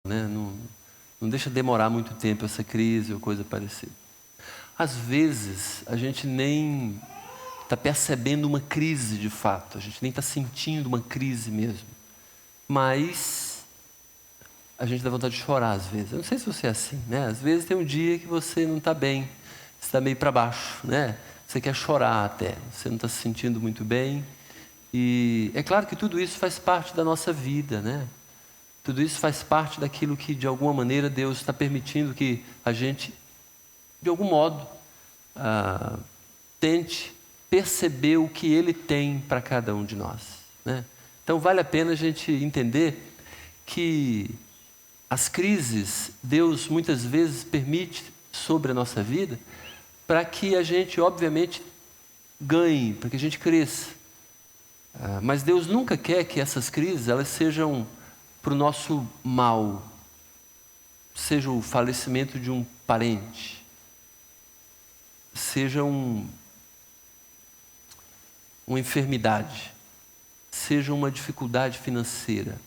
né? Não deixa demorar muito tempo essa crise ou coisa parecida. Às vezes, a gente nem está percebendo uma crise de fato, a gente nem está sentindo uma crise mesmo. Mas a gente dá vontade de chorar às vezes. Eu não sei se você é assim, né? Às vezes tem um dia que você não está bem, você está meio para baixo, né? Você quer chorar até, você não está se sentindo muito bem. E é claro que tudo isso faz parte da nossa vida, né? Tudo isso faz parte daquilo que, de alguma maneira, Deus está permitindo que a gente, de algum modo, tente perceber o que Ele tem para cada um de nós, né? Então, vale a pena a gente entender que as crises, Deus muitas vezes permite sobre a nossa vida para que a gente, obviamente, ganhe, para que a gente cresça. Mas Deus nunca quer que essas crises elas sejam para o nosso mal, seja o falecimento de um parente, seja uma enfermidade, seja uma dificuldade financeira,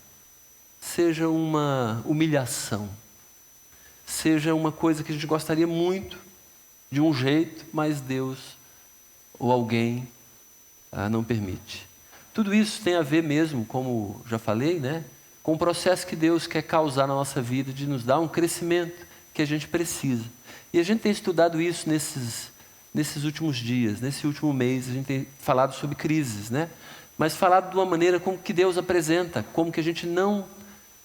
seja uma humilhação, seja uma coisa que a gente gostaria muito de um jeito, mas Deus ou alguém não permite. Tudo isso tem a ver mesmo, como já falei, né, com o processo que Deus quer causar na nossa vida, de nos dar um crescimento que a gente precisa. E a gente tem estudado isso nesses últimos dias, nesse último mês, a gente tem falado sobre crises, né? Mas falado de uma maneira como que Deus apresenta, como que a gente não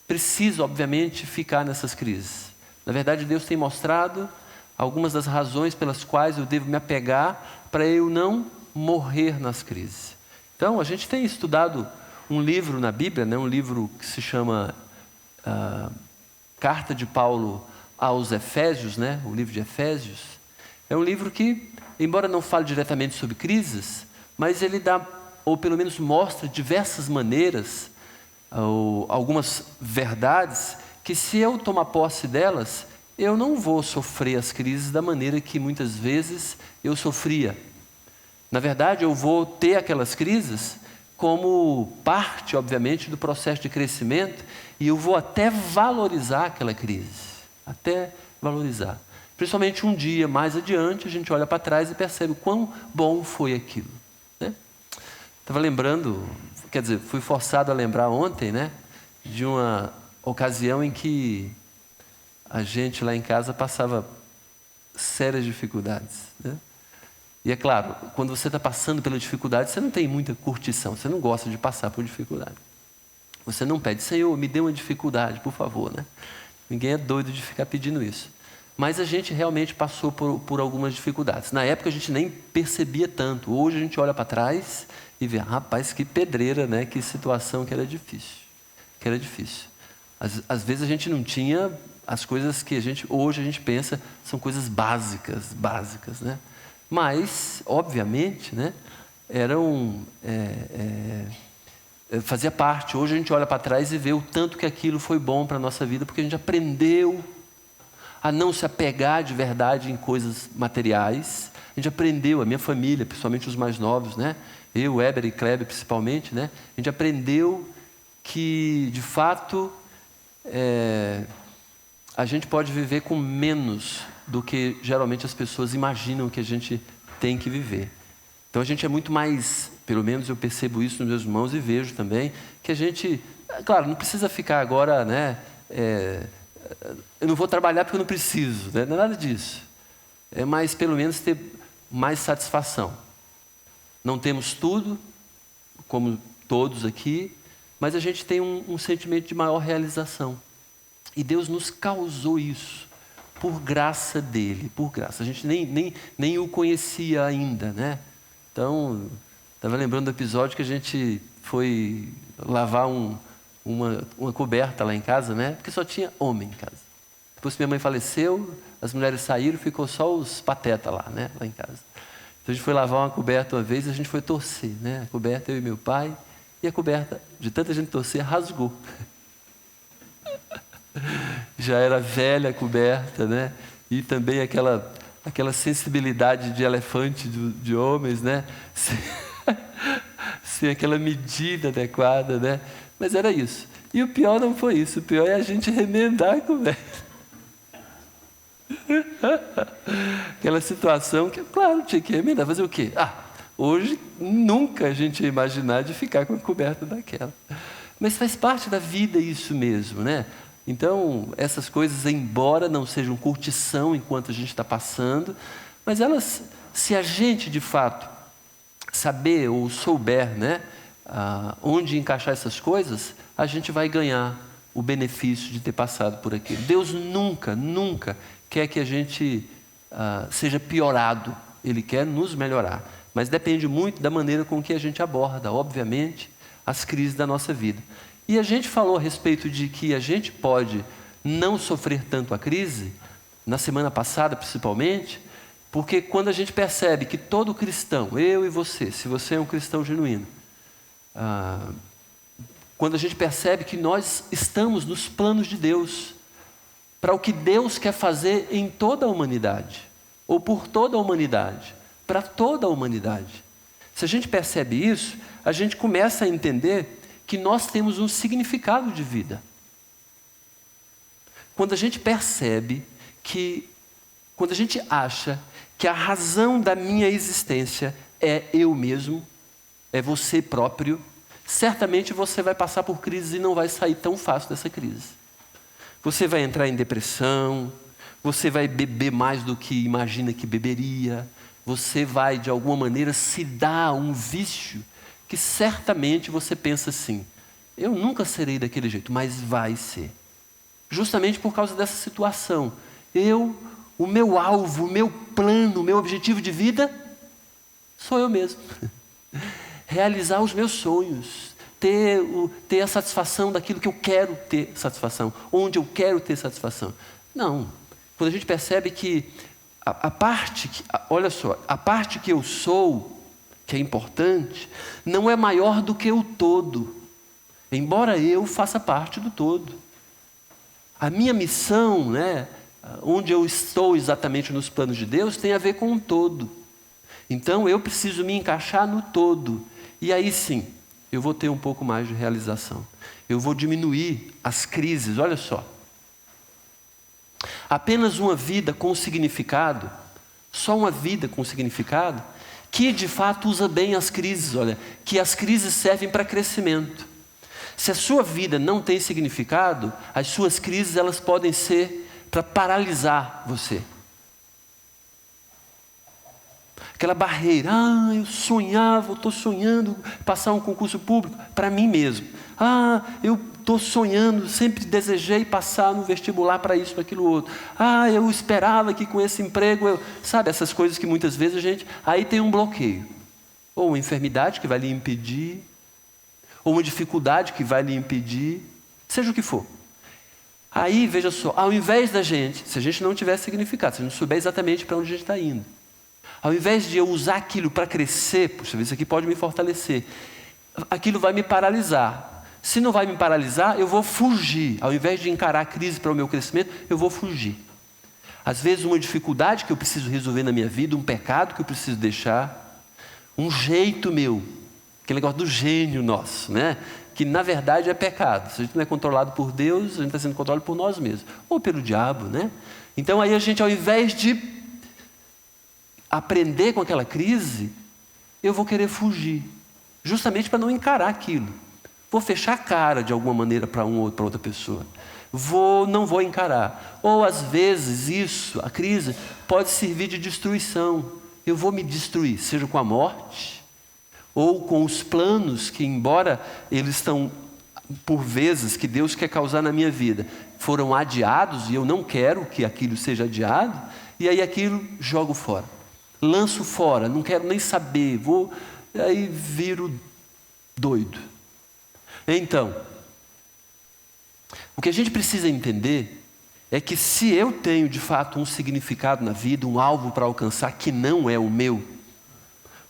precisa, obviamente, ficar nessas crises. Na verdade, Deus tem mostrado algumas das razões pelas quais eu devo me apegar para eu não morrer nas crises. Então, a gente tem estudado um livro na Bíblia, né, um livro que se chama Carta de Paulo aos Efésios, né, o livro de Efésios. É um livro que, embora não fale diretamente sobre crises, mas ele dá, ou pelo menos mostra diversas maneiras, ou algumas verdades, que se eu tomar posse delas, eu não vou sofrer as crises da maneira que muitas vezes eu sofria. Na verdade, eu vou ter aquelas crises como parte, obviamente, do processo de crescimento, e eu vou até valorizar aquela crise, até valorizar. Principalmente um dia mais adiante, a gente olha para trás e percebe o quão bom foi aquilo, né? Estava lembrando, quer dizer, fui forçado a lembrar ontem, né, de uma ocasião em que a gente lá em casa passava sérias dificuldades, né? E é claro, quando você está passando pela dificuldade, você não tem muita curtição, você não gosta de passar por dificuldade. Você não pede, Senhor, me dê uma dificuldade, por favor, né? Ninguém é doido de ficar pedindo isso. Mas a gente realmente passou por algumas dificuldades. Na época a gente nem percebia tanto. Hoje a gente olha para trás e vê, rapaz, que pedreira, né? Que situação que era difícil. Que era difícil. Às vezes a gente não tinha as coisas que hoje a gente pensa são coisas básicas, né? Mas, obviamente, né, fazia parte. Hoje a gente olha para trás e vê o tanto que aquilo foi bom para a nossa vida, porque a gente aprendeu a não se apegar de verdade em coisas materiais. A gente aprendeu, a minha família, principalmente os mais novos, né? Eu, Éber e Kleber principalmente, né? A gente aprendeu que, de fato, a gente pode viver com menos do que geralmente as pessoas imaginam que a gente tem que viver. Então a gente é muito mais, pelo menos eu percebo isso nos meus irmãos e vejo também, que a gente, claro, não precisa ficar agora, né, eu não vou trabalhar porque eu não preciso, né, não é nada disso. É mais, pelo menos, ter mais satisfação. Não temos tudo, como todos aqui, mas a gente tem um sentimento de maior realização. E Deus nos causou isso, por graça dele, por graça. A gente nem o conhecia ainda, né? Então, estava lembrando do episódio que a gente foi lavar uma coberta lá em casa, né? Porque só tinha homem em casa. Depois que minha mãe faleceu, as mulheres saíram, ficou só os patetas lá, né? Lá em casa. Então a gente foi lavar uma coberta uma vez e a gente foi torcer, né? A coberta, eu e meu pai, e a coberta, de tanta gente torcer, rasgou. Já era velha a coberta, né? E também aquela sensibilidade de elefante de homens, né? Sem aquela medida adequada, né? Mas era isso. E o pior não foi isso, o pior é a gente remendar a conversa. Aquela situação que, claro, tinha que remendar, fazer o quê? Hoje nunca a gente ia imaginar de ficar com a coberta daquela. Mas faz parte da vida isso mesmo, né? Então, essas coisas, embora não sejam curtição enquanto a gente está passando, mas elas, se a gente de fato saber ou souber, né, onde encaixar essas coisas, a gente vai ganhar o benefício de ter passado por aquilo. Deus nunca, nunca quer que a gente seja piorado. Ele quer nos melhorar. Mas depende muito da maneira com que a gente aborda, obviamente, as crises da nossa vida. E a gente falou a respeito de que a gente pode não sofrer tanto a crise, na semana passada principalmente, porque quando a gente percebe que todo cristão, eu e você, se você é um cristão genuíno, quando a gente percebe que nós estamos nos planos de Deus, para o que Deus quer fazer em toda a humanidade, ou por toda a humanidade, para toda a humanidade. Se a gente percebe isso, a gente começa a entender que nós temos um significado de vida. Quando a gente percebe que, quando a gente acha que a razão da minha existência é eu mesmo, é você próprio, certamente você vai passar por crise e não vai sair tão fácil dessa crise. Você vai entrar em depressão, você vai beber mais do que imagina que beberia, você vai, de alguma maneira, se dar um vício que certamente você pensa assim, eu nunca serei daquele jeito, mas vai ser. Justamente por causa dessa situação. O meu alvo, o meu plano, o meu objetivo de vida, sou eu mesmo. Realizar os meus sonhos, ter a satisfação daquilo que eu quero ter satisfação, onde eu quero ter satisfação. Não. Quando a gente percebe que olha só, a parte que eu sou, que é importante, não é maior do que o todo, embora eu faça parte do todo. A minha missão, né, onde eu estou exatamente nos planos de Deus, tem a ver com o todo. Então eu preciso me encaixar no todo. E aí sim, eu vou ter um pouco mais de realização. Eu vou diminuir as crises, olha só. Apenas uma vida com significado, só uma vida com significado, que de fato usa bem as crises, olha, que as crises servem para crescimento. Se a sua vida não tem significado, as suas crises elas podem ser para paralisar você. Aquela barreira, eu sonhava, eu estou sonhando passar um concurso público para mim mesmo. Eu estou sonhando, sempre desejei passar no vestibular para isso, para aquilo outro. Eu esperava que com esse emprego, sabe, essas coisas que muitas vezes a gente, aí tem um bloqueio. Ou uma enfermidade que vai lhe impedir, ou uma dificuldade que vai lhe impedir, seja o que for. Aí, veja só, ao invés da gente, se a gente não tiver significado, se a gente não souber exatamente para onde a gente está indo, ao invés de eu usar aquilo para crescer, puxa, isso aqui pode me fortalecer, aquilo vai me paralisar. Se não vai me paralisar, eu vou fugir. Ao invés de encarar a crise para o meu crescimento, eu vou fugir. Às vezes uma dificuldade que eu preciso resolver na minha vida, um pecado que eu preciso deixar, um jeito meu, aquele negócio do gênio nosso, né? Que na verdade é pecado. Se a gente não é controlado por Deus, a gente está sendo controlado por nós mesmos, ou pelo diabo, né? Então aí a gente, ao invés de aprender com aquela crise, eu vou querer fugir, justamente para não encarar aquilo. Vou fechar a cara de alguma maneira para um ou para outra pessoa. Não vou encarar. Ou às vezes a crise, pode servir de destruição. Eu vou me destruir, seja com a morte, ou com os planos que, embora eles estão, por vezes, que Deus quer causar na minha vida, foram adiados e eu não quero que aquilo seja adiado, e aí aquilo jogo fora. Lanço fora, não quero nem saber, aí viro doido. Então, o que a gente precisa entender é que se eu tenho de fato um significado na vida, um alvo para alcançar que não é o meu,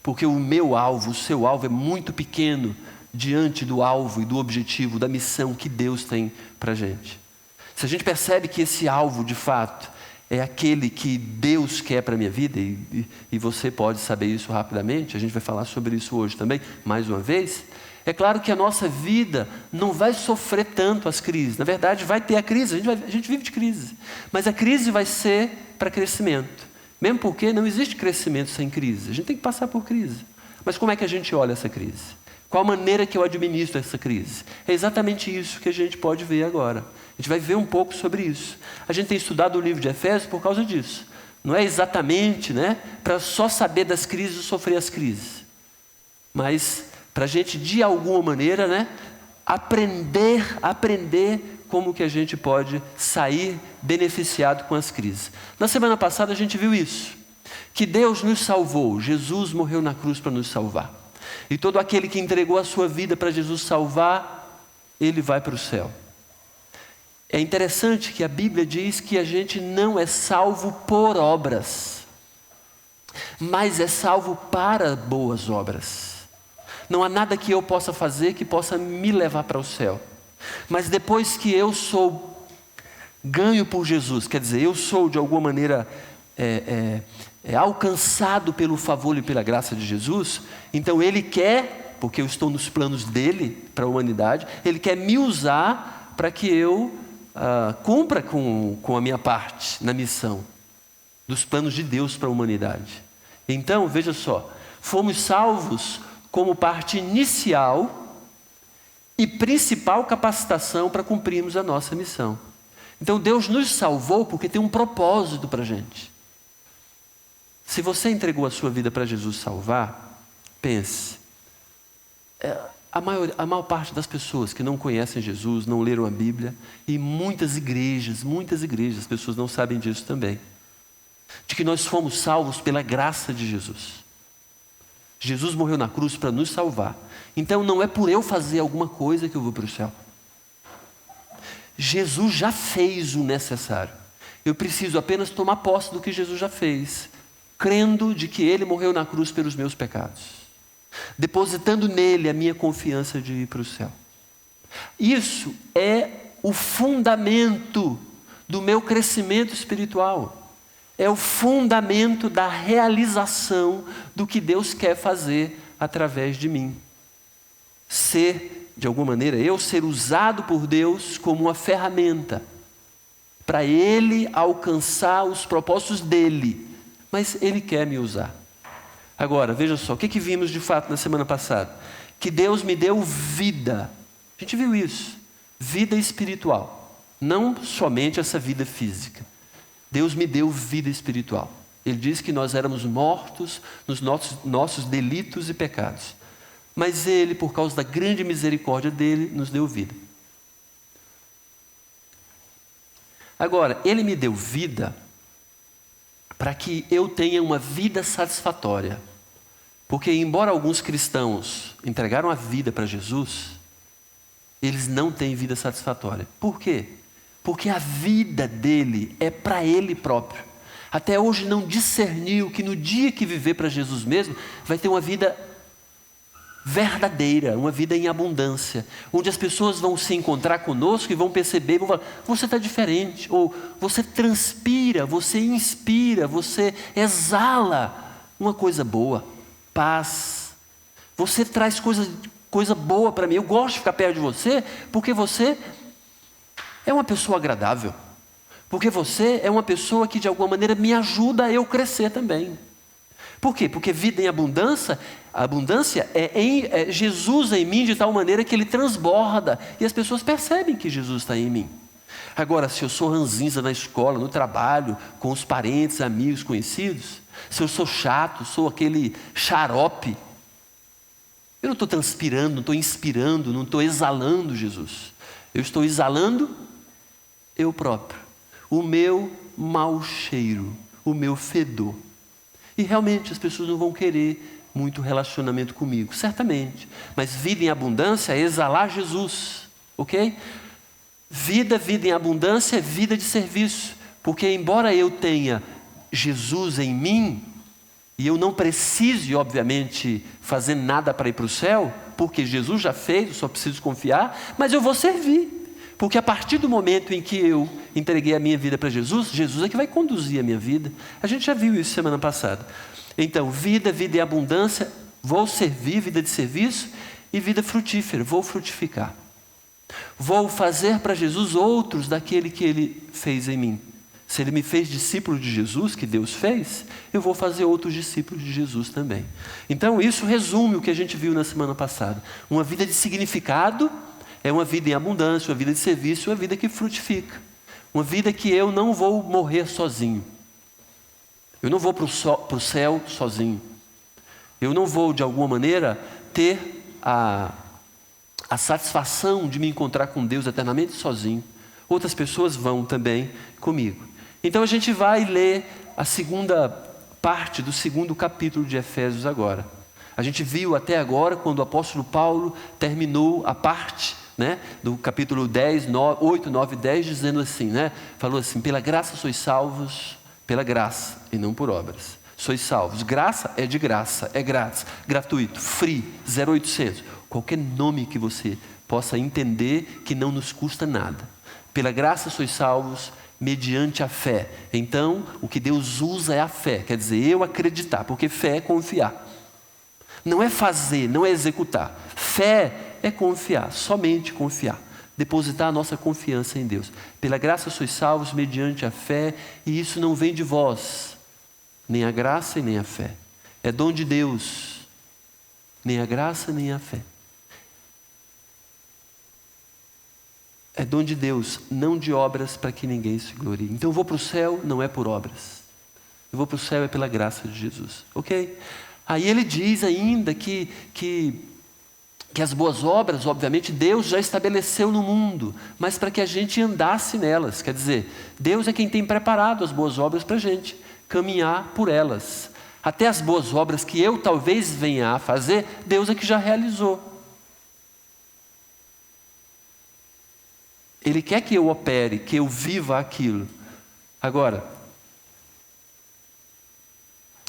porque o meu alvo, o seu alvo é muito pequeno diante do alvo e do objetivo, da missão que Deus tem para a gente. Se a gente percebe que esse alvo de fato é aquele que Deus quer para a minha vida, e você pode saber isso rapidamente, a gente vai falar sobre isso hoje também, mais uma vez, É claro que a nossa vida não vai sofrer tanto as crises. Na verdade, vai ter a crise, a gente vive de crise. Mas a crise vai ser para crescimento. Mesmo porque não existe crescimento sem crise. A gente tem que passar por crise. Mas como é que a gente olha essa crise? Qual a maneira que eu administro essa crise? É exatamente isso que a gente pode ver agora. A gente vai ver um pouco sobre isso. A gente tem estudado o livro de Efésios por causa disso. Não é exatamente, para só saber das crises e sofrer as crises. Mas para a gente, de alguma maneira, aprender como que a gente pode sair beneficiado com as crises. Na semana passada a gente viu isso, que Deus nos salvou, Jesus morreu na cruz para nos salvar. E todo aquele que entregou a sua vida para Jesus salvar, ele vai para o céu. É interessante que a Bíblia diz que a gente não é salvo por obras, mas é salvo para boas obras. Não há nada que eu possa fazer que possa me levar para o céu. Mas depois que eu sou ganho por Jesus, quer dizer, eu sou de alguma maneira alcançado pelo favor e pela graça de Jesus, então Ele quer, porque eu estou nos planos dEle para a humanidade, Ele quer me usar para que eu cumpra com a minha parte na missão dos planos de Deus para a humanidade. Então, veja só, fomos salvos como parte inicial e principal capacitação para cumprirmos a nossa missão. Então Deus nos salvou porque tem um propósito para a gente. Se você entregou a sua vida para Jesus salvar, pense, a maior parte das pessoas que não conhecem Jesus, não leram a Bíblia, e muitas igrejas, as pessoas não sabem disso também, de que nós fomos salvos pela graça de Jesus. Jesus morreu na cruz para nos salvar. Então não é por eu fazer alguma coisa que eu vou para o céu. Jesus já fez o necessário. Eu preciso apenas tomar posse do que Jesus já fez, crendo de que Ele morreu na cruz pelos meus pecados, depositando nele a minha confiança de ir para o céu. Isso é o fundamento do meu crescimento espiritual. É o fundamento da realização do que Deus quer fazer através de mim. De alguma maneira, eu ser usado por Deus como uma ferramenta para Ele alcançar os propósitos dEle. Mas Ele quer me usar. Agora, veja só, o que vimos de fato na semana passada? Que Deus me deu vida. A gente viu isso. Vida espiritual. Não somente essa vida física. Deus me deu vida espiritual. Ele diz que nós éramos mortos nos nossos delitos e pecados. Mas Ele, por causa da grande misericórdia dEle, nos deu vida. Agora, Ele me deu vida para que eu tenha uma vida satisfatória. Porque embora alguns cristãos entregaram a vida para Jesus, eles não têm vida satisfatória. Por quê? Porque a vida dele é para ele próprio. Até hoje não discerniu que no dia que viver para Jesus mesmo, vai ter uma vida verdadeira, uma vida em abundância, onde as pessoas vão se encontrar conosco e vão perceber, vão falar, você está diferente, ou você transpira, você inspira, você exala uma coisa boa, paz, você traz coisa boa para mim, eu gosto de ficar perto de você, porque você é uma pessoa agradável, porque você é uma pessoa que de alguma maneira me ajuda a eu crescer também. Por quê? Porque vida em abundância, a abundância é Jesus em mim de tal maneira que Ele transborda e as pessoas percebem que Jesus está em mim. Agora, se eu sou ranzinza na escola, no trabalho, com os parentes, amigos, conhecidos, se eu sou chato, sou aquele xarope, eu não estou transpirando, não estou inspirando, não estou exalando Jesus. Eu estou exalando eu próprio, o meu mau cheiro, o meu fedor. E realmente as pessoas não vão querer muito relacionamento comigo, certamente. Mas vida em abundância é exalar Jesus, ok? Vida em abundância é vida de serviço. Porque embora eu tenha Jesus em mim, e eu não precise, obviamente, fazer nada para ir para o céu, porque Jesus já fez, eu só preciso confiar, mas eu vou servir. Porque a partir do momento em que eu entreguei a minha vida para Jesus, Jesus é que vai conduzir a minha vida. A gente já viu isso semana passada. Então, vida em abundância, vou servir, vida de serviço, e vida frutífera. Vou frutificar. Vou fazer para Jesus outros daquele que Ele fez em mim. Se Ele me fez discípulo de Jesus, que Deus fez, eu vou fazer outros discípulos de Jesus também. Então isso resume o que a gente viu na semana passada. Uma vida de significado é uma vida em abundância, uma vida de serviço, uma vida que frutifica. Uma vida que eu não vou morrer sozinho. Eu não vou para o céu sozinho. Eu não vou, de alguma maneira, ter a satisfação de me encontrar com Deus eternamente sozinho. Outras pessoas vão também comigo. Então a gente vai ler a segunda parte do segundo capítulo de Efésios agora. A gente viu até agora, quando o apóstolo Paulo terminou a parte, do capítulo 10, 8, 9 e 10, dizendo assim, falou assim: pela graça sois salvos, pela graça e não por obras. Sois salvos. Graça é de graça, é grátis, gratuito, free, 0800. Qualquer nome que você possa entender que não nos custa nada. Pela graça sois salvos mediante a fé. Então, o que Deus usa é a fé. Quer dizer, eu acreditar, porque fé é confiar. Não é fazer, não é executar. Fé é confiar, somente confiar. Depositar a nossa confiança em Deus. Pela graça sois salvos mediante a fé, e isso não vem de vós, nem a graça e nem a fé. É dom de Deus, nem a graça nem a fé. É dom de Deus, não de obras, para que ninguém se glorie. Então eu vou para o céu, não é por obras. Eu vou para o céu é pela graça de Jesus. Ok? Aí ele diz ainda que as boas obras, obviamente, Deus já estabeleceu no mundo, mas para que a gente andasse nelas. Quer dizer, Deus é quem tem preparado as boas obras para a gente caminhar por elas. Até as boas obras que eu talvez venha a fazer, Deus é que já realizou. Ele quer que eu opere, que eu viva aquilo. Agora,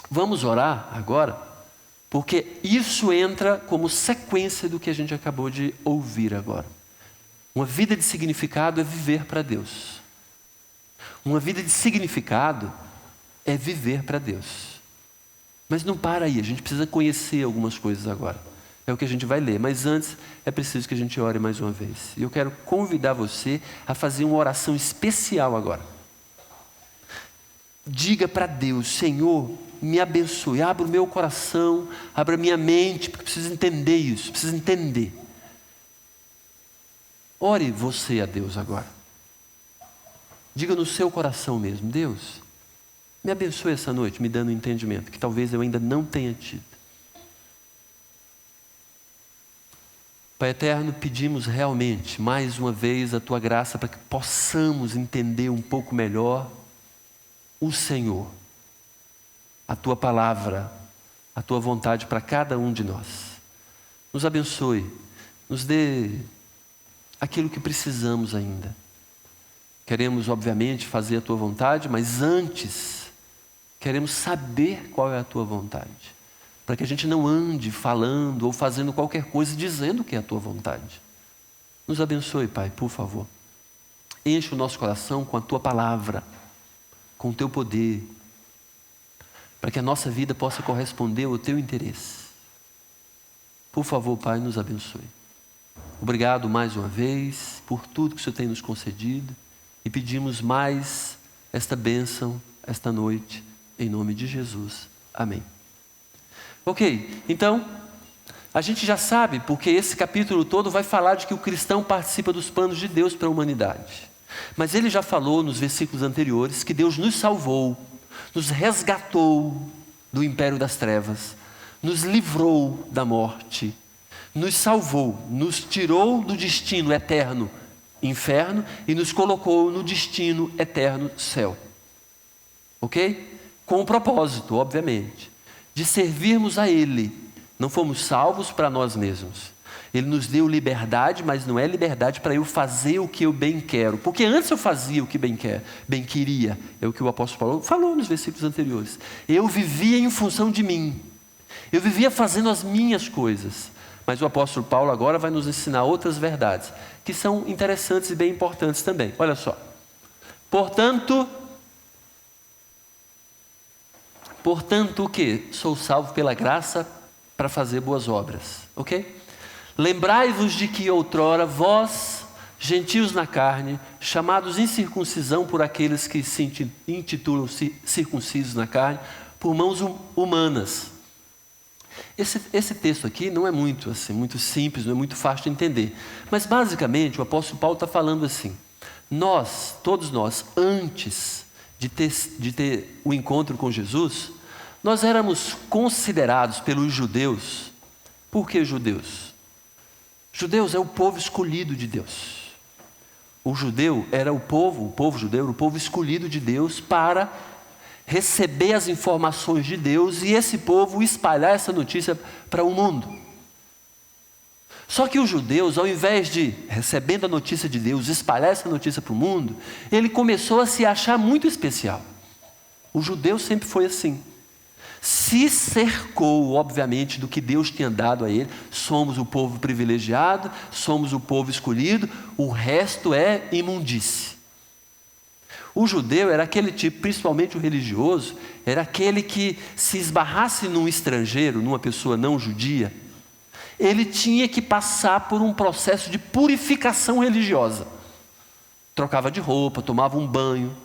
vamos orar agora, porque isso entra como sequência do que a gente acabou de ouvir agora. Uma vida de significado é viver para Deus. Uma vida de significado é viver para Deus. Mas não para aí, a gente precisa conhecer algumas coisas agora. É o que a gente vai ler, mas antes é preciso que a gente ore mais uma vez. E eu quero convidar você a fazer uma oração especial agora. Diga para Deus: Senhor, me abençoe, abra o meu coração, abra a minha mente, porque eu preciso entender isso, preciso entender. Ore você a Deus agora. Diga no seu coração mesmo: Deus, me abençoe essa noite, me dando um entendimento que talvez eu ainda não tenha tido. Pai eterno, pedimos realmente, mais uma vez, a Tua graça para que possamos entender um pouco melhor o Senhor, a Tua palavra, a Tua vontade para cada um de nós. Nos abençoe, nos dê aquilo que precisamos ainda. Queremos, obviamente, fazer a Tua vontade, mas antes, queremos saber qual é a Tua vontade. Para que a gente não ande falando ou fazendo qualquer coisa dizendo que é a Tua vontade. Nos abençoe, Pai, por favor. Enche o nosso coração com a Tua palavra, com o Teu poder, para que a nossa vida possa corresponder ao Teu interesse. Por favor, Pai, nos abençoe. Obrigado mais uma vez por tudo que o Senhor tem nos concedido e pedimos mais esta bênção esta noite, em nome de Jesus. Amém. Ok, então, a gente já sabe, porque esse capítulo todo vai falar de que o cristão participa dos planos de Deus para a humanidade. Mas ele já falou nos versículos anteriores que Deus nos salvou, nos resgatou do império das trevas, nos livrou da morte, nos salvou, nos tirou do destino eterno, inferno, e nos colocou no destino eterno, céu. Ok? Com o propósito, obviamente, de servirmos a Ele. Não fomos salvos para nós mesmos. Ele nos deu liberdade, mas não é liberdade para eu fazer o que eu bem quero. Porque antes eu fazia o que bem queria. É o que o apóstolo Paulo falou nos versículos anteriores. Eu vivia em função de mim. Eu vivia fazendo as minhas coisas. Mas o apóstolo Paulo agora vai nos ensinar outras verdades, que são interessantes e bem importantes também. Olha só. Portanto, o que? Sou salvo pela graça para fazer boas obras. Ok? Lembrai-vos de que outrora vós, gentios na carne, chamados incircuncisão por aqueles que se intitulam circuncisos na carne, por mãos humanas. Esse texto aqui não é muito simples, não é muito fácil de entender. Mas basicamente o apóstolo Paulo está falando assim: todos nós, antes de ter o encontro com Jesus, nós éramos considerados pelos judeus. Por que judeus? Judeus é o povo escolhido de Deus. O judeu era o povo judeu era o povo escolhido de Deus para receber as informações de Deus e esse povo espalhar essa notícia para o mundo. Só que os judeus, ao invés de, recebendo a notícia de Deus, espalhar essa notícia para o mundo, ele começou a se achar muito especial. O judeu sempre foi assim. Se cercou, obviamente, do que Deus tinha dado a ele. Somos o povo privilegiado, somos o povo escolhido, o resto é imundície. O judeu era aquele tipo, principalmente o religioso, era aquele que se esbarrasse num estrangeiro, numa pessoa não judia, ele tinha que passar por um processo de purificação religiosa. Trocava de roupa, tomava um banho,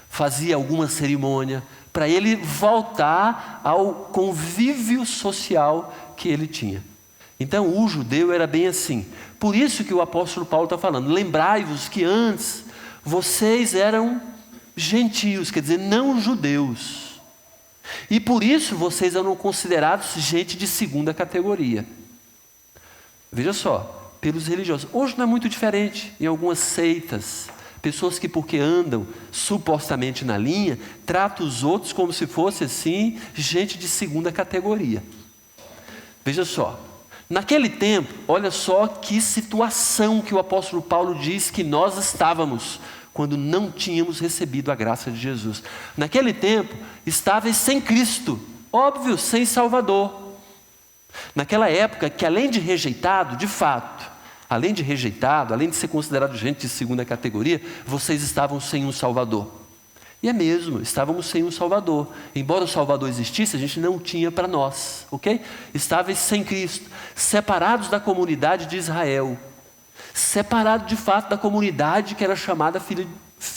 fazia alguma cerimônia, para ele voltar ao convívio social que ele tinha. Então o judeu era bem assim. Por isso que o apóstolo Paulo está falando: lembrai-vos que antes vocês eram gentios, quer dizer, não judeus. E por isso vocês eram considerados gente de segunda categoria. Veja só, pelos religiosos. Hoje não é muito diferente. Em algumas seitas, pessoas que, porque andam supostamente na linha, tratam os outros como se fosse assim, gente de segunda categoria. Veja só, naquele tempo, olha só que situação que o apóstolo Paulo diz que nós estávamos quando não tínhamos recebido a graça de Jesus. Naquele tempo, estáveis sem Cristo, óbvio, sem Salvador. Naquela época, que além de rejeitado, de fato, além de ser considerado gente de segunda categoria, vocês estavam sem um Salvador. E é mesmo, estávamos sem um Salvador. Embora o Salvador existisse, a gente não tinha para nós, ok? Estáveis sem Cristo, separados da comunidade de Israel, separados de fato da comunidade que era chamada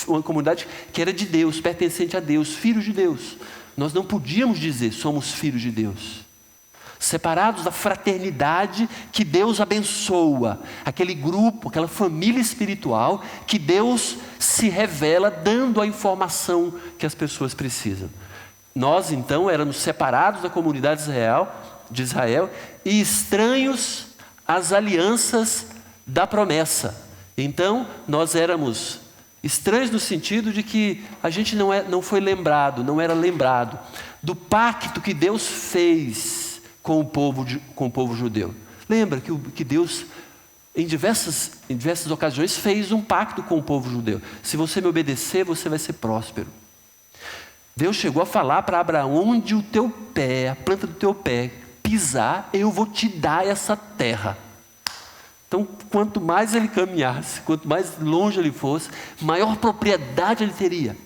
uma comunidade que era de Deus, pertencente a Deus, filhos de Deus. Nós não podíamos dizer somos filhos de Deus. Separados da fraternidade que Deus abençoa, aquele grupo, aquela família espiritual que Deus se revela dando a informação que as pessoas precisam. Nós então éramos separados da comunidade de Israel e estranhos às alianças da promessa. Então nós éramos estranhos no sentido de que a gente não foi lembrado, não era lembrado do pacto que Deus fez com o povo judeu. Lembra que Deus, em diversas ocasiões, fez um pacto com o povo judeu. Se você me obedecer, você vai ser próspero. Deus chegou a falar para Abraão: onde o teu pé, a planta do teu pé, pisar, eu vou te dar essa terra. Então, quanto mais ele caminhasse, quanto mais longe ele fosse, maior propriedade ele teria.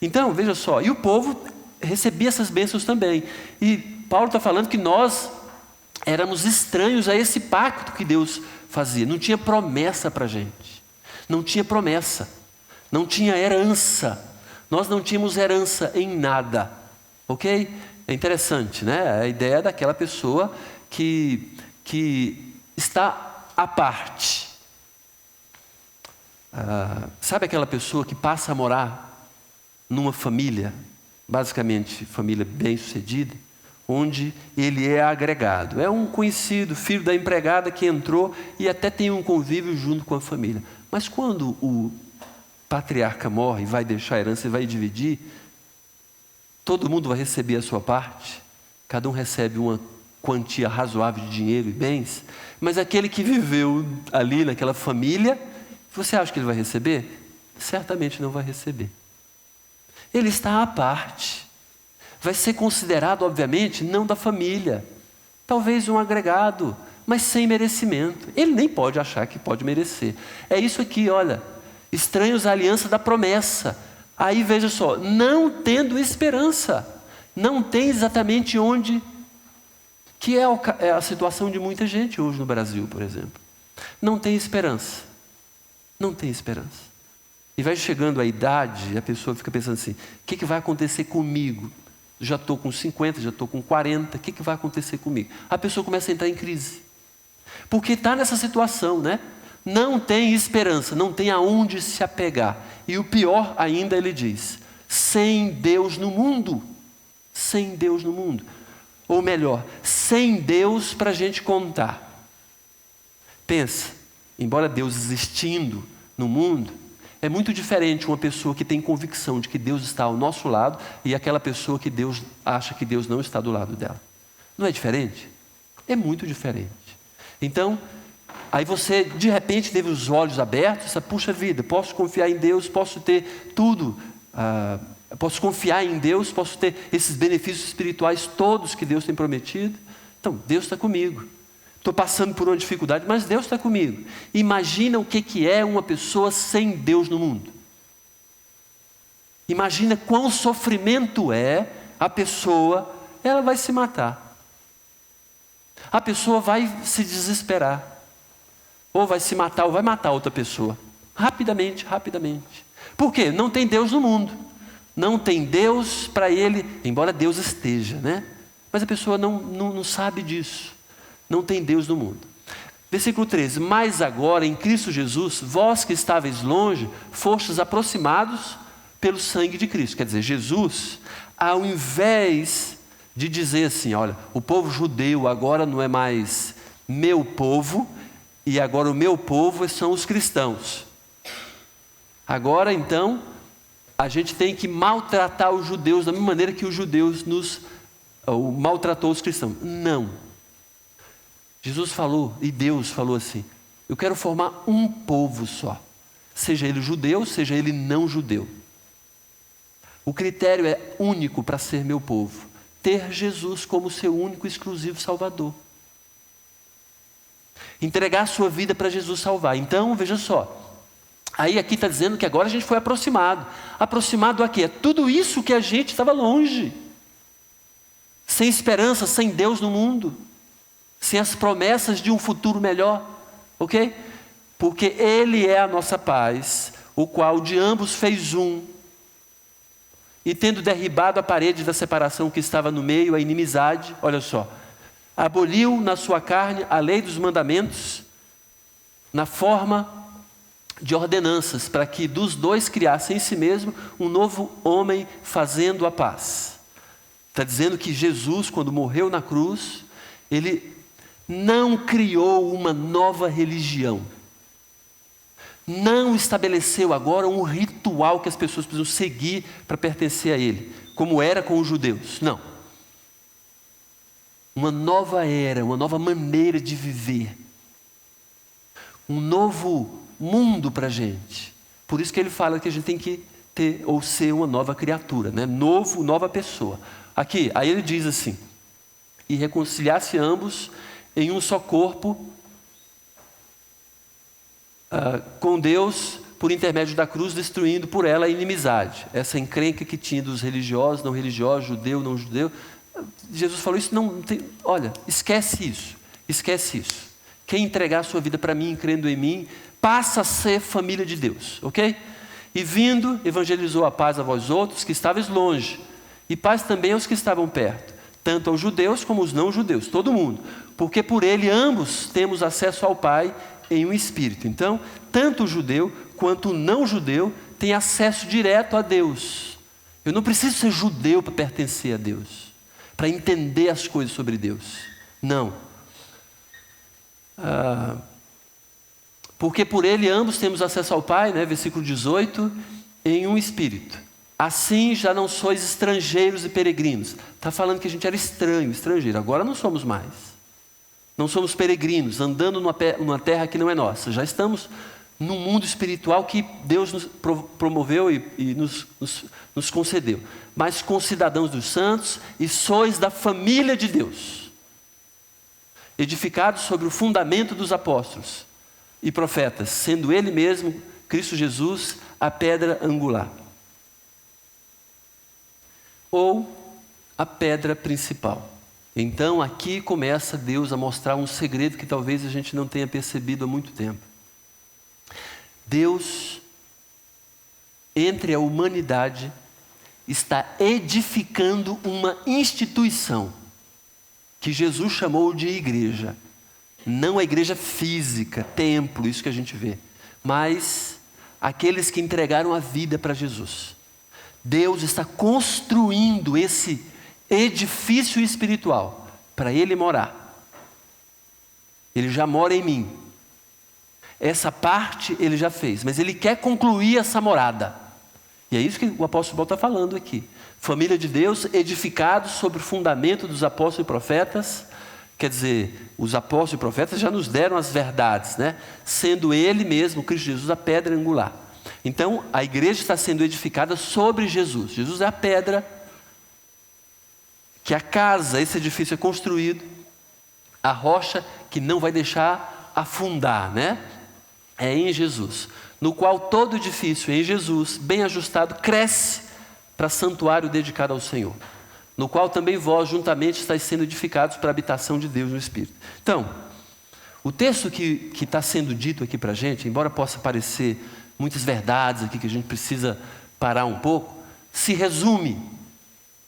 Então, veja só, e o povo recebia essas bênçãos também. E Paulo está falando que nós éramos estranhos a esse pacto que Deus fazia. Não tinha promessa para a gente. Não tinha promessa. Não tinha herança. Nós não tínhamos herança em nada. Ok? É interessante, né? A ideia daquela pessoa que está à parte. Sabe aquela pessoa que passa a morar numa família, basicamente família bem-sucedida, onde ele é agregado. É um conhecido, filho da empregada que entrou e até tem um convívio junto com a família. Mas quando o patriarca morre e vai deixar a herança e vai dividir, todo mundo vai receber a sua parte, cada um recebe uma quantia razoável de dinheiro e bens, mas aquele que viveu ali naquela família, você acha que ele vai receber? Certamente não vai receber. Ele está à parte. Vai ser considerado, obviamente, não da família. Talvez um agregado, mas sem merecimento. Ele nem pode achar que pode merecer. É isso aqui, olha. Estranhos à aliança da promessa. Aí veja só, não tendo esperança. Não tem exatamente onde que é a situação de muita gente hoje no Brasil, por exemplo. Não tem esperança. Não tem esperança. E vai chegando a idade e a pessoa fica pensando assim, o que vai acontecer comigo? Já estou com 50, já estou com 40, o que vai acontecer comigo? A pessoa começa a entrar em crise. Porque está nessa situação, né? Não tem esperança, não tem aonde se apegar. E o pior ainda, ele diz, sem Deus no mundo. Sem Deus no mundo. Ou melhor, sem Deus para a gente contar. Pensa, embora Deus existindo no mundo, é muito diferente uma pessoa que tem convicção de que Deus está ao nosso lado e aquela pessoa que Deus acha que Deus não está do lado dela. Não é diferente? É muito diferente. Então, aí você de repente teve os olhos abertos, essa puxa vida, posso confiar em Deus, posso ter tudo, posso confiar em Deus, posso ter esses benefícios espirituais todos que Deus tem prometido. Então, Deus está comigo. Estou passando por uma dificuldade, mas Deus está comigo. Imagina o que é uma pessoa sem Deus no mundo. Imagina quão sofrimento é a pessoa, ela vai se matar. A pessoa vai se desesperar. Ou vai se matar, ou vai matar outra pessoa. Rapidamente, rapidamente. Por quê? Não tem Deus no mundo. Não tem Deus para ele, embora Deus esteja, né? Mas a pessoa não sabe disso. Não tem Deus no mundo. Versículo 13. Mas agora em Cristo Jesus, vós que estáveis longe, fostes aproximados pelo sangue de Cristo. Quer dizer, Jesus, ao invés de dizer assim, olha, o povo judeu agora não é mais meu povo, e agora o meu povo são os cristãos. Agora então, a gente tem que maltratar os judeus da mesma maneira que os judeus maltratou os cristãos. Não. Jesus falou, e Deus falou assim, eu quero formar um povo só. Seja ele judeu, seja ele não judeu. O critério é único para ser meu povo. Ter Jesus como seu único e exclusivo Salvador. Entregar a sua vida para Jesus salvar. Então, veja só. Aí aqui está dizendo que agora a gente foi aproximado. Aproximado a quê? Tudo isso que a gente estava longe. Sem esperança, sem Deus no mundo. Sem as promessas de um futuro melhor. Ok? Porque Ele é a nossa paz, o qual de ambos fez um. E tendo derribado a parede da separação que estava no meio, a inimizade, olha só, aboliu na sua carne a lei dos mandamentos, na forma de ordenanças, para que dos dois criasse em si mesmo um novo homem fazendo a paz. Está dizendo que Jesus, quando morreu na cruz, Ele não criou uma nova religião. Não estabeleceu agora um ritual que as pessoas precisam seguir para pertencer a Ele, como era com os judeus. Não. Uma nova era, uma nova maneira de viver. Um novo mundo para a gente. Por isso que ele fala que a gente tem que ter ou ser uma nova criatura, né? Nova pessoa. Aqui, aí ele diz assim, e reconciliasse ambos em um só corpo, com Deus, por intermédio da cruz, destruindo por ela a inimizade. Essa encrenca que tinha dos religiosos, não religiosos, judeu, não judeu. Jesus falou isso, não tem, olha, esquece isso. Quem entregar a sua vida para mim, crendo em mim, passa a ser família de Deus, ok? E vindo, evangelizou a paz a vós outros que estáveis longe, e paz também aos que estavam perto, tanto aos judeus como aos não judeus, todo mundo, porque por ele ambos temos acesso ao Pai em um Espírito. Então, tanto o judeu quanto o não judeu tem acesso direto a Deus. Eu não preciso ser judeu para pertencer a Deus, para entender as coisas sobre Deus. Não. Porque por ele ambos temos acesso ao Pai, né? Versículo 18, em um Espírito. Assim já não sois estrangeiros e peregrinos. Está falando que a gente era estrangeiro. Agora não somos mais. Não somos peregrinos, andando numa terra que não é nossa. Já estamos num mundo espiritual que Deus nos promoveu e nos concedeu. Mas concidadãos dos santos e sois da família de Deus. Edificados sobre o fundamento dos apóstolos e profetas, sendo Ele mesmo, Cristo Jesus, a pedra angular. Ou a pedra principal. Então aqui começa Deus a mostrar um segredo que talvez a gente não tenha percebido há muito tempo. Deus, entre a humanidade, está edificando uma instituição que Jesus chamou de igreja. Não a igreja física, templo, isso que a gente vê, mas aqueles que entregaram a vida para Jesus. Deus está construindo esse edifício espiritual para Ele morar. Ele já mora em mim. Essa parte Ele já fez, mas Ele quer concluir essa morada. E é isso que o apóstolo Paulo está falando aqui. Família de Deus, edificados sobre o fundamento dos apóstolos e profetas. Quer dizer, os apóstolos e profetas já nos deram as verdades, né? Sendo Ele mesmo, Cristo Jesus, a pedra angular. Então, a igreja está sendo edificada sobre Jesus. Jesus é a pedra, que a casa, esse edifício é construído, a rocha que não vai deixar afundar, né? É em Jesus, no qual todo edifício em Jesus, bem ajustado, cresce para santuário dedicado ao Senhor, no qual também vós juntamente estáis sendo edificados para a habitação de Deus no Espírito. Então, o texto que está sendo dito aqui para a gente, embora possa parecer muitas verdades aqui que a gente precisa parar um pouco, se resume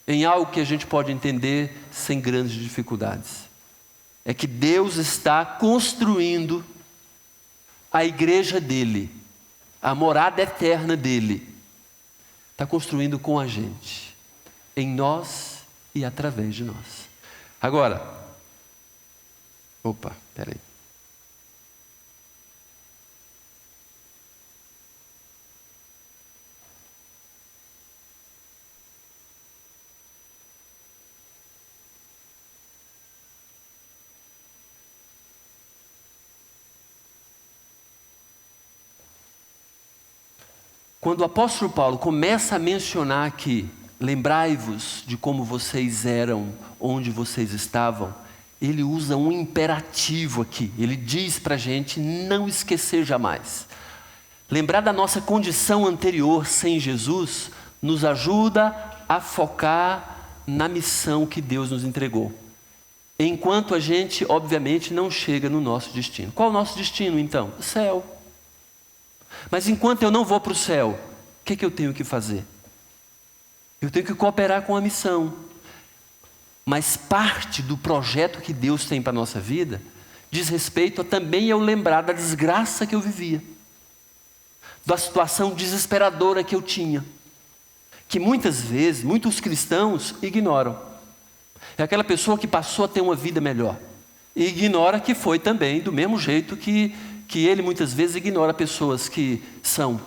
em algo que a gente pode entender sem grandes dificuldades. É que Deus está construindo a igreja dele, a morada eterna dele. Está construindo com a gente, em nós e através de nós. Agora, peraí. Quando o apóstolo Paulo começa a mencionar aqui, lembrai-vos de como vocês eram, onde vocês estavam, ele usa um imperativo aqui. Ele diz para a gente não esquecer jamais. Lembrar da nossa condição anterior sem Jesus nos ajuda a focar na missão que Deus nos entregou. Enquanto a gente, obviamente, não chega no nosso destino. Qual é o nosso destino, então? O céu. Mas enquanto eu não vou para o céu, o que eu tenho que fazer? Eu tenho que cooperar com a missão. Mas parte do projeto que Deus tem para a nossa vida diz respeito a também eu lembrar da desgraça que eu vivia, da situação desesperadora que eu tinha, que muitas vezes, muitos cristãos ignoram. É aquela pessoa que passou a ter uma vida melhor e ignora que foi também do mesmo jeito que ele muitas vezes ignora pessoas que são.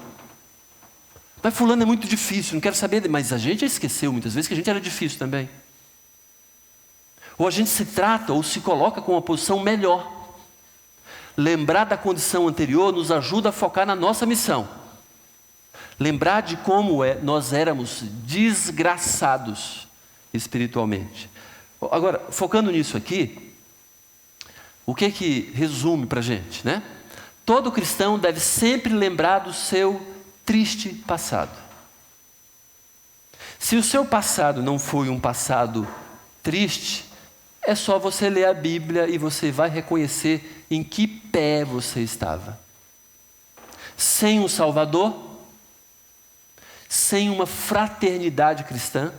Mas fulano é muito difícil, não quero saber, mas a gente já esqueceu muitas vezes que a gente era difícil também. Ou a gente se trata ou se coloca com uma posição melhor. Lembrar da condição anterior nos ajuda a focar na nossa missão. Lembrar de como nós éramos desgraçados espiritualmente. Agora, focando nisso aqui, o que resume para a gente, né? Todo cristão deve sempre lembrar do seu triste passado. Se o seu passado não foi um passado triste, é só você ler a Bíblia e você vai reconhecer em que pé você estava. Sem um Salvador, sem uma fraternidade cristã,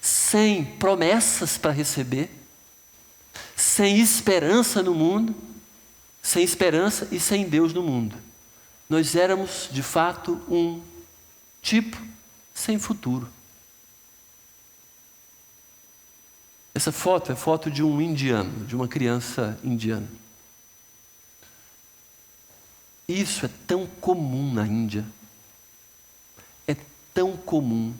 sem promessas para receber, sem esperança no mundo, sem esperança e sem Deus no mundo. Nós éramos, de fato, um tipo sem futuro. Essa foto é foto de um indiano, de uma criança indiana. Isso é tão comum na Índia. É tão comum.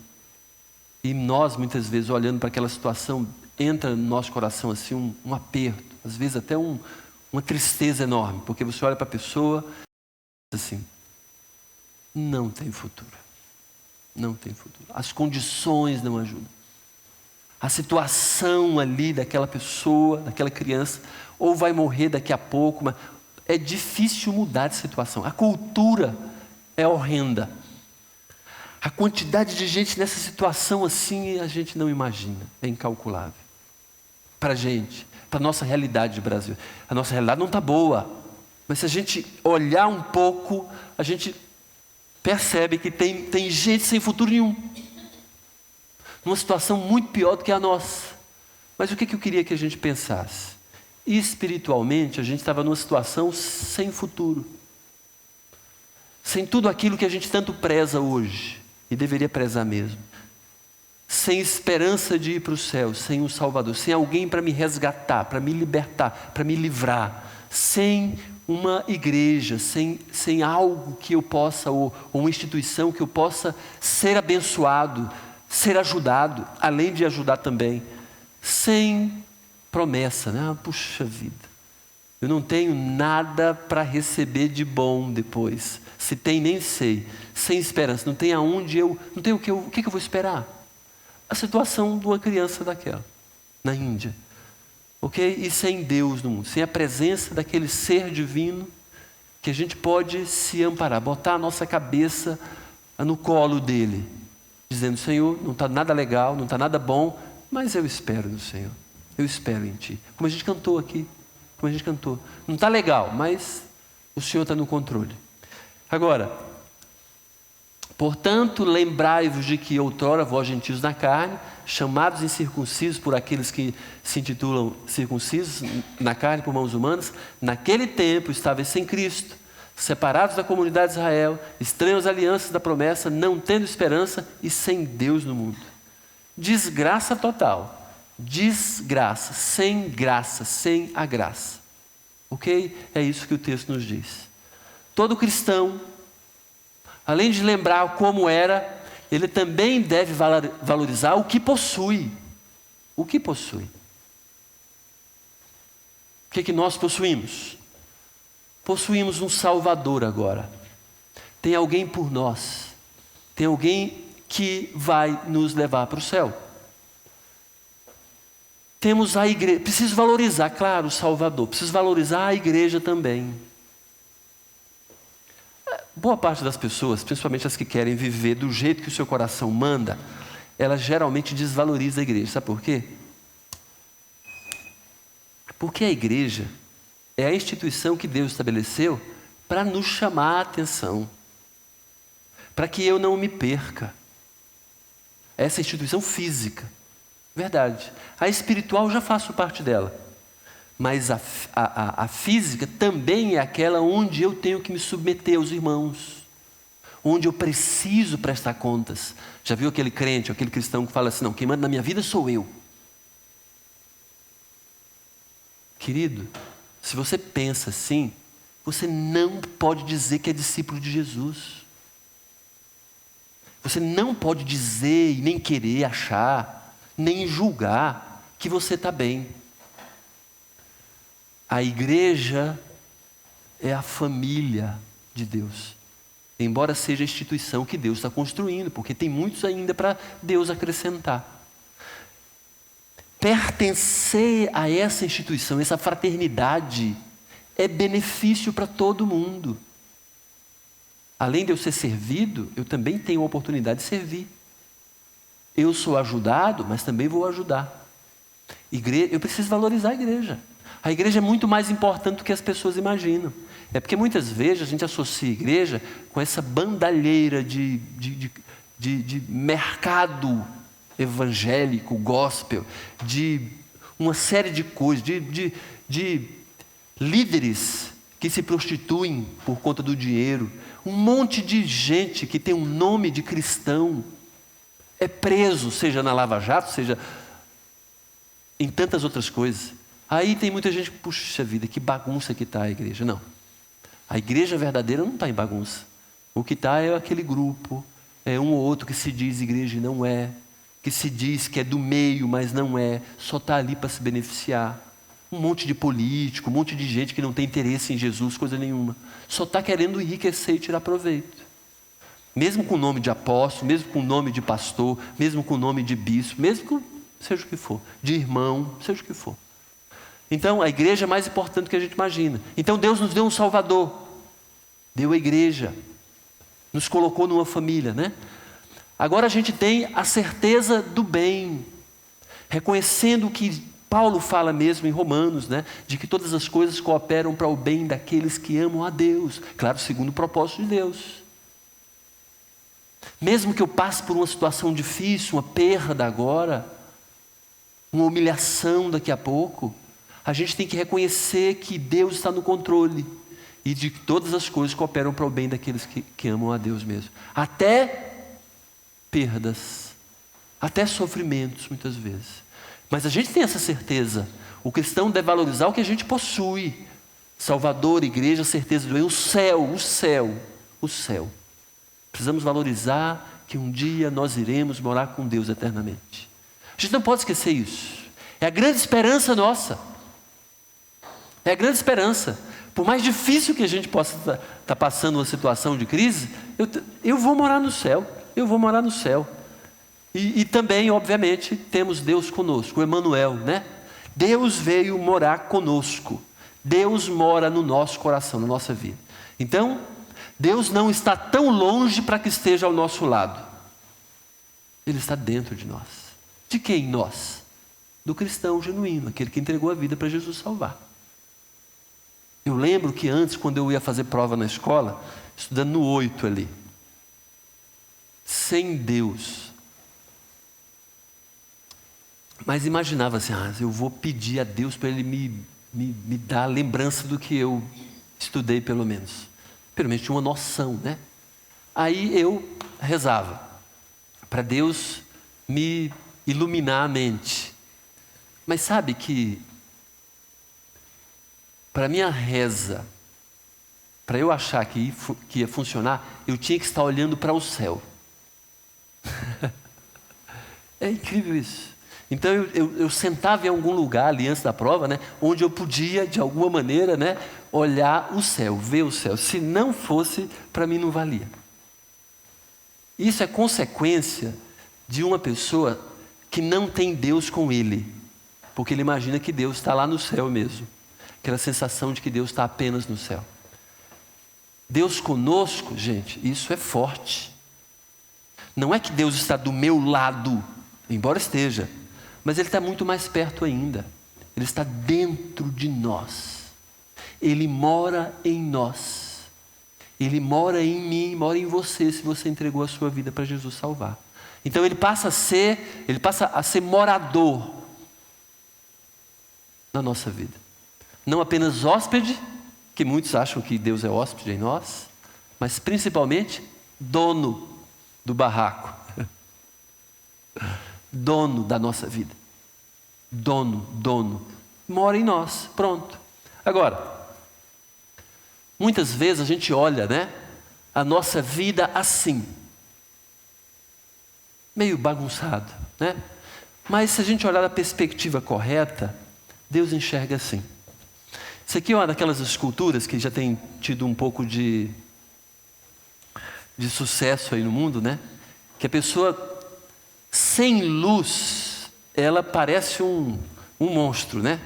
E nós, muitas vezes, olhando para aquela situação, entra no nosso coração assim um aperto, às vezes até uma tristeza enorme, porque você olha para a pessoa e diz assim, não tem futuro. Não tem futuro. As condições não ajudam. A situação ali daquela pessoa, daquela criança, ou vai morrer daqui a pouco, mas é difícil mudar de situação. A cultura é horrenda. A quantidade de gente nessa situação assim, a gente não imagina, é incalculável. para a gente, para a nossa realidade de Brasil. A nossa realidade não está boa, mas se a gente olhar um pouco, a gente percebe que tem gente sem futuro nenhum, numa situação muito pior do que a nossa. Mas o que eu queria que a gente pensasse? Espiritualmente, a gente estava numa situação sem futuro, sem tudo aquilo que a gente tanto preza hoje, e deveria prezar mesmo. Sem esperança de ir para o céu, sem um Salvador, sem alguém para me resgatar, para me libertar, para me livrar, sem uma igreja, sem algo que eu possa, ou uma instituição que eu possa ser abençoado, ser ajudado, além de ajudar também, sem promessa, né? Puxa vida, eu não tenho nada para receber de bom depois, se tem nem sei, sem esperança, não tem aonde não tem o que eu vou esperar? A situação de uma criança daquela, na Índia, ok? E sem Deus no mundo, sem a presença daquele ser divino, que a gente pode se amparar, botar a nossa cabeça no colo dele, dizendo: Senhor, não está nada legal, não está nada bom, mas eu espero no Senhor, eu espero em Ti. Como a gente cantou aqui, não está legal, mas o Senhor está no controle. Agora, portanto, lembrai-vos de que outrora vós gentios na carne, chamados incircuncisos por aqueles que se intitulam circuncisos na carne por mãos humanas, naquele tempo estáveis sem Cristo, separados da comunidade de Israel, estranhos às alianças da promessa, não tendo esperança e sem Deus no mundo. Desgraça total, desgraça, sem a graça. Ok? É isso que o texto nos diz. Todo cristão, além de lembrar como era, ele também deve valorizar o que possui. O que possui? O que nós possuímos? Possuímos um Salvador agora. Tem alguém por nós. Tem alguém que vai nos levar para o céu. Temos a igreja. Preciso valorizar, claro, o Salvador. Preciso valorizar a igreja também. Boa parte das pessoas, principalmente as que querem viver do jeito que o seu coração manda, elas geralmente desvalorizam a igreja. Sabe por quê? Porque a igreja é a instituição que Deus estabeleceu para nos chamar a atenção, para que eu não me perca. Essa instituição física, verdade. A espiritual já faço parte dela, mas a física também é aquela onde eu tenho que me submeter aos irmãos, onde eu preciso prestar contas. Já viu aquele crente, aquele cristão que fala assim: não, quem manda na minha vida sou eu. Querido, se você pensa assim, você não pode dizer que é discípulo de Jesus. Você não pode dizer e nem querer achar, nem julgar que você está bem. A igreja é a família de Deus, embora seja a instituição que Deus está construindo, porque tem muitos ainda para Deus acrescentar. Pertencer a essa instituição, essa fraternidade, é benefício para todo mundo. Além de eu ser servido, eu também tenho a oportunidade de servir. Eu sou ajudado, mas também vou ajudar. Eu preciso valorizar a igreja. A igreja é muito mais importante do que as pessoas imaginam. É porque muitas vezes a gente associa a igreja com essa bandalheira de mercado evangélico, gospel, de uma série de coisas, de líderes que se prostituem por conta do dinheiro. Um monte de gente que tem um nome de cristão é preso, seja na Lava Jato, seja em tantas outras coisas. Aí tem muita gente que, puxa vida, que bagunça que está a igreja. Não, a igreja verdadeira não está em bagunça. O que está é aquele grupo, é um ou outro que se diz igreja e não é, que se diz que é do meio, mas não é, só está ali para se beneficiar. Um monte de político, um monte de gente que não tem interesse em Jesus, coisa nenhuma. Só está querendo enriquecer e tirar proveito. Mesmo com o nome de apóstolo, mesmo com o nome de pastor, mesmo com o nome de bispo, mesmo com seja o que for, de irmão, seja o que for. Então, a igreja é mais importante do que a gente imagina. Então, Deus nos deu um Salvador. Deu a igreja. Nos colocou numa família, né? Agora a gente tem a certeza do bem. Reconhecendo que Paulo fala mesmo em Romanos, né, de que todas as coisas cooperam para o bem daqueles que amam a Deus. Claro, segundo o propósito de Deus. Mesmo que eu passe por uma situação difícil, uma perda agora, uma humilhação daqui a pouco, a gente tem que reconhecer que Deus está no controle e de que todas as coisas cooperam para o bem daqueles que amam a Deus mesmo. Até perdas, até sofrimentos muitas vezes. Mas a gente tem essa certeza. O cristão deve valorizar o que a gente possui. Salvador, igreja, certeza do bem, o céu. Precisamos valorizar que um dia nós iremos morar com Deus eternamente. A gente não pode esquecer isso. É a grande esperança nossa. É a grande esperança. Por mais difícil que a gente possa estar passando uma situação de crise, eu vou morar no céu. Eu vou morar no céu. E também, obviamente, temos Deus conosco, o Emmanuel, né? Deus veio morar conosco. Deus mora no nosso coração, na nossa vida. Então, Deus não está tão longe para que esteja ao nosso lado. Ele está dentro de nós. De quem nós? Do cristão genuíno, aquele que entregou a vida para Jesus salvar. Eu lembro que antes, quando eu ia fazer prova na escola, estudando no 8 ali, sem Deus, mas imaginava assim, eu vou pedir a Deus para Ele me dar a lembrança do que eu estudei pelo menos. Pelo menos tinha uma noção, né? Aí eu rezava para Deus me iluminar a mente. Mas sabe que para minha reza, para eu achar que ia funcionar, eu tinha que estar olhando para o céu. É incrível isso. Então eu sentava em algum lugar ali antes da prova, né, onde eu podia, de alguma maneira, né, olhar o céu, ver o céu. Se não fosse, para mim não valia. Isso é consequência de uma pessoa que não tem Deus com ele, porque ele imagina que Deus está lá no céu mesmo. Aquela sensação de que Deus está apenas no céu. Deus conosco, gente, isso é forte. Não é que Deus está do meu lado, embora esteja, mas Ele está muito mais perto ainda. Ele está dentro de nós. Ele mora em nós. Ele mora em mim, mora em você, se você entregou a sua vida para Jesus salvar. Então Ele passa a ser morador na nossa vida. Não apenas hóspede, que muitos acham que Deus é hóspede em nós, mas principalmente dono do barraco. Dono da nossa vida. Dono. Mora em nós, pronto. Agora, muitas vezes a gente olha, né, a nossa vida assim, meio bagunçado, né? Mas se a gente olhar da perspectiva correta, Deus enxerga assim. Isso aqui é uma daquelas esculturas que já tem tido um pouco de sucesso aí no mundo, né? Que a pessoa sem luz, ela parece um monstro, né?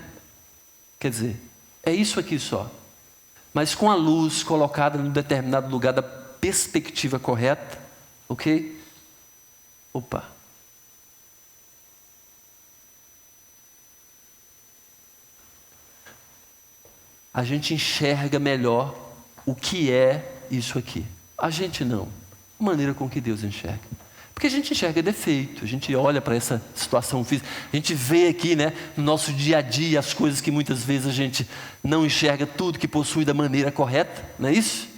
Quer dizer, é isso aqui só. Mas com a luz colocada em um determinado lugar da perspectiva correta, ok? Opa. A gente enxerga melhor o que é isso aqui. A gente não. A maneira com que Deus enxerga. Porque a gente enxerga defeito, a gente olha para essa situação física, a gente vê aqui, né, no nosso dia a dia as coisas que muitas vezes a gente não enxerga tudo que possui da maneira correta, não é isso?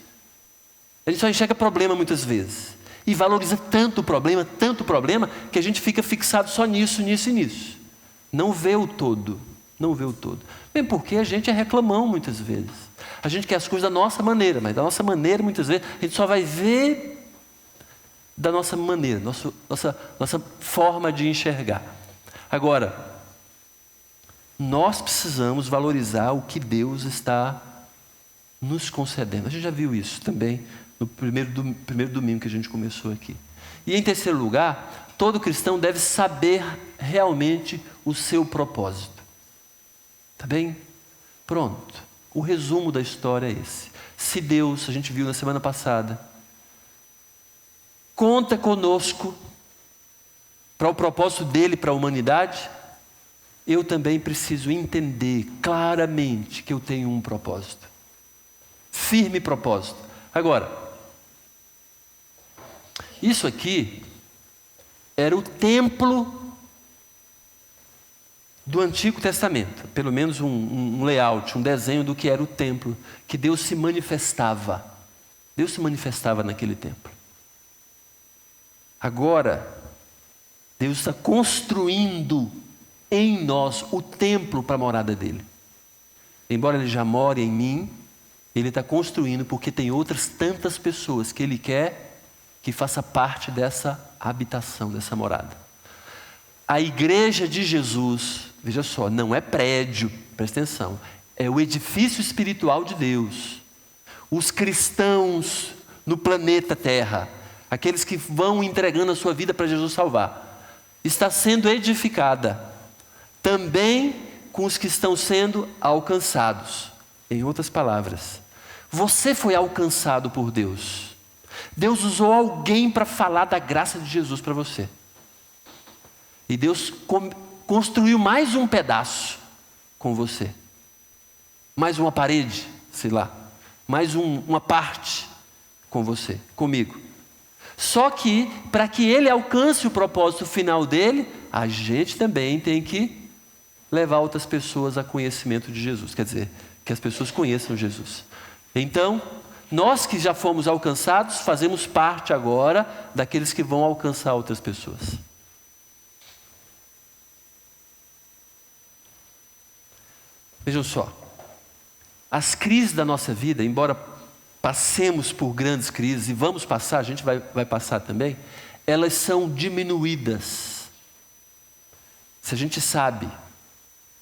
A gente só enxerga problema muitas vezes. E valoriza tanto o problema, que a gente fica fixado só nisso. Não vê o todo. Bem, porque a gente é reclamão muitas vezes. A gente quer as coisas da nossa maneira, mas da nossa maneira muitas vezes a gente só vai ver da nossa maneira, nossa forma de enxergar. Agora, nós precisamos valorizar o que Deus está nos concedendo. A gente já viu isso também no primeiro domingo que a gente começou aqui. E em terceiro lugar, todo cristão deve saber realmente o seu propósito. Tá bem? Pronto. O resumo da história é esse. Se Deus, a gente viu na semana passada, conta conosco para o propósito dele para a humanidade, eu também preciso entender claramente que eu tenho um propósito. Firme propósito. Agora, isso aqui era o templo do Antigo Testamento. Pelo menos um layout, um desenho do que era o templo, que Deus se manifestava. Deus se manifestava naquele templo. Agora, Deus está construindo em nós o templo para a morada dele. Embora ele já more em mim, ele está construindo porque tem outras tantas pessoas que ele quer que faça parte dessa habitação, dessa morada. A igreja de Jesus, veja só, não é prédio, presta atenção, é o edifício espiritual de Deus. Os cristãos no planeta Terra, aqueles que vão entregando a sua vida para Jesus salvar, está sendo edificada também com os que estão sendo alcançados. Em outras palavras, você foi alcançado por Deus. Deus usou alguém para falar da graça de Jesus para você. E Deus construiu mais um pedaço com você. Mais uma parede, sei lá. Mais uma parte com você, comigo. Só que, para que ele alcance o propósito final dele, a gente também tem que levar outras pessoas a conhecimento de Jesus. Quer dizer, que as pessoas conheçam Jesus. Então, nós que já fomos alcançados, fazemos parte agora daqueles que vão alcançar outras pessoas. Vejam só, as crises da nossa vida, embora passemos por grandes crises, e vamos passar, a gente vai passar também, elas são diminuídas. Se a gente sabe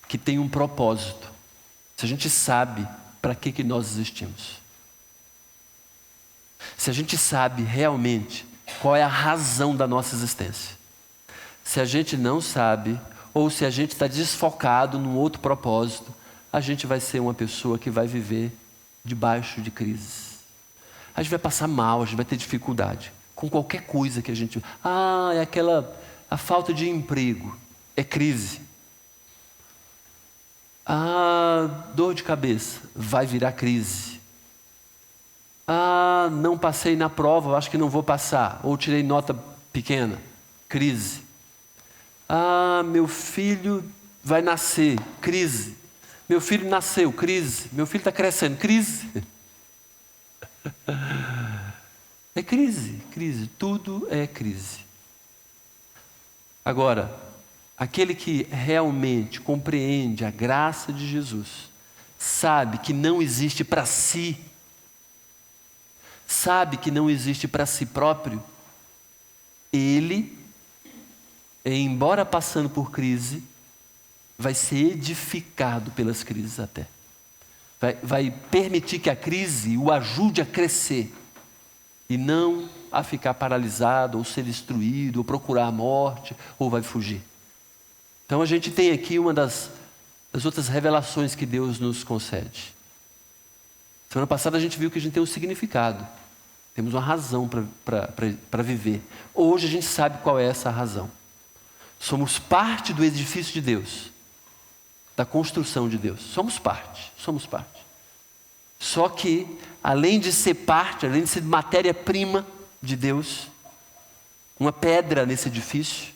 que tem um propósito, se a gente sabe para que nós existimos, se a gente sabe realmente qual é a razão da nossa existência, se a gente não sabe, ou se a gente está desfocado num outro propósito, a gente vai ser uma pessoa que vai viver debaixo de crises. A gente vai passar mal, a gente vai ter dificuldade com qualquer coisa que a gente... a falta de emprego, é crise. Dor de cabeça, vai virar crise. Não passei na prova, acho que não vou passar, ou tirei nota pequena, crise. Meu filho vai nascer, crise. Meu filho nasceu, crise. Meu filho está crescendo, crise. É crise, crise. Tudo é crise. Agora, aquele que realmente compreende a graça de Jesus, sabe que não existe para si, sabe que não existe para si próprio, ele, embora passando por crise, vai ser edificado pelas crises até. Vai permitir que a crise o ajude a crescer e não a ficar paralisado, ou ser destruído, ou procurar a morte, ou vai fugir. Então a gente tem aqui uma das outras revelações que Deus nos concede. Semana passada a gente viu que a gente tem um significado, temos uma razão para viver. Hoje a gente sabe qual é essa razão. Somos parte do edifício de Deus, da construção de Deus. Somos parte. Só que, além de ser parte, além de ser matéria-prima de Deus, uma pedra nesse edifício,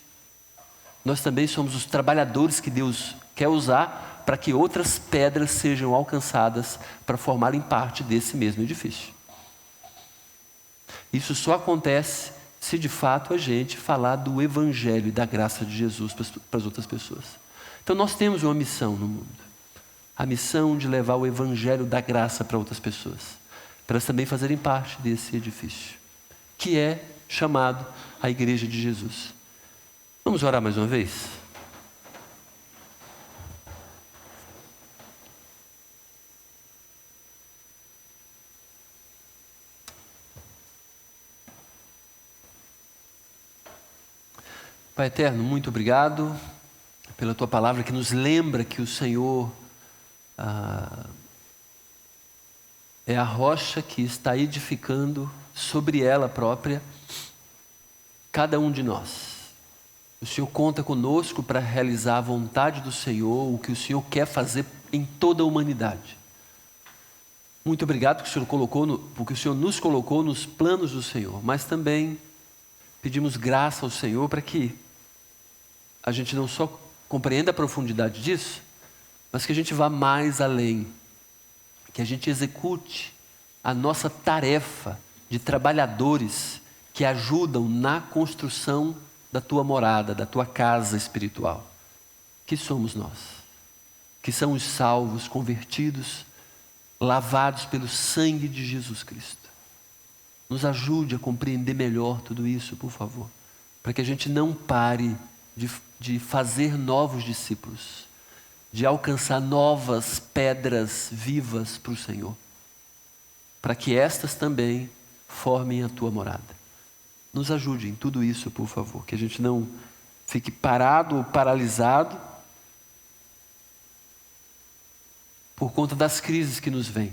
nós também somos os trabalhadores que Deus quer usar para que outras pedras sejam alcançadas para formarem parte desse mesmo edifício. Isso só acontece se de fato a gente falar do Evangelho e da graça de Jesus para as outras pessoas. Então nós temos uma missão no mundo. A missão de levar o Evangelho da graça para outras pessoas. Para elas também fazerem parte desse edifício. Que é chamado a Igreja de Jesus. Vamos orar mais uma vez? Pai eterno, muito obrigado pela Tua palavra que nos lembra que o Senhor é a rocha que está edificando sobre ela própria cada um de nós. O Senhor conta conosco para realizar a vontade do Senhor, o que o Senhor quer fazer em toda a humanidade. Muito obrigado porque o Senhor nos colocou nos planos do Senhor, mas também pedimos graça ao Senhor para que a gente não só compreenda a profundidade disso, mas que a gente vá mais além, que a gente execute a nossa tarefa de trabalhadores que ajudam na construção da tua morada, da tua casa espiritual. Que somos nós, que são os salvos, convertidos, lavados pelo sangue de Jesus Cristo. Nos ajude a compreender melhor tudo isso, por favor, para que a gente não pare de fazer novos discípulos, de alcançar novas pedras vivas para o Senhor, para que estas também formem a tua morada. Nos ajude em tudo isso, por favor, que a gente não fique parado ou paralisado por conta das crises que nos vêm.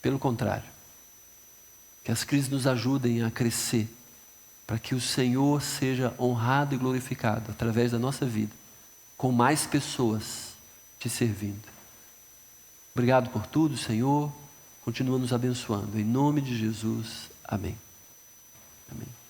Pelo contrário, que as crises nos ajudem a crescer, para que o Senhor seja honrado e glorificado através da nossa vida, com mais pessoas te servindo. Obrigado por tudo, Senhor. Continua nos abençoando. Em nome de Jesus. Amém. Amém.